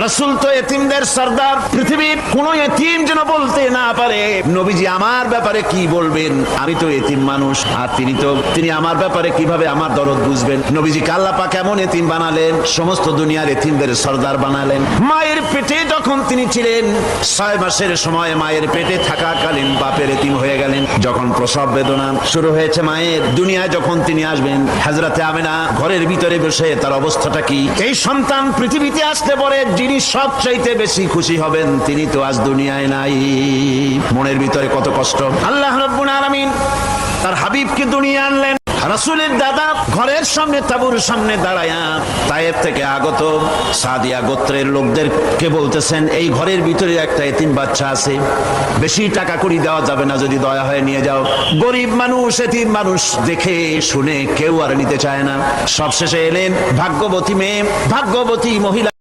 রাসূল তো এতিমদের সরদার, পৃথিবীর কোন এতিম যেন বলতে না পারে নবীজি আমার ব্যাপারে কি বলবেন, আমি তো এতিম মানুষ, আর তিনি আমার ব্যাপারে কিভাবে আমার দরদ বুঝবেন। নবীজিকে আল্লাহ পাক এমন এতিম বানালেন, সমস্ত দুনিয়ার এতিমদের সরদার বানালেন। মায়ের পেটে যখন তিনি ছিলেন 6 মাসের সময় মায়ের পেটে থাকাকালীন বাপের এতিম হয়ে গেলেন। যখন প্রসব বেদনা শুরু হয়েছে মায়ের, দুনিয়ায় যখন তিনি আসবেন, হযরতে আমিনা ঘরের ভিতরে বসে তার অবস্থাটা কি, এই সন্তান পৃথিবীতে আসতে পরে যিনি সবচাইতে বেশি খুশি হবেন তিনি তো আজ দুনিয়ায় নাই। মনের ভিতরে কত কষ্ট। আল্লাহ রাব্বুল আলামিন তার হাবিবকে দুনিয়া আনলেন। রাসূলের দাদা ঘরের সামনে তাঁবুর সামনে দাঁড়ায়া তায়েফ থেকে আগত সাদিয়া গোত্রের লোকদেরকে বলতেছেন, এই ঘরের ভিতরে একটা এতিম বাচ্চা আছে, বেশি টাকা কড়ি দেওয়া যাবে না, যদি দয়া হয় নিয়ে যাও। গরিব মানুষ, এতিম মানুষ দেখে শুনে কেউ আর নিতে চায় না। সবশেষে এলেন ভাগ্যবতী মেয়ে, ভাগ্যবতী মহিলা।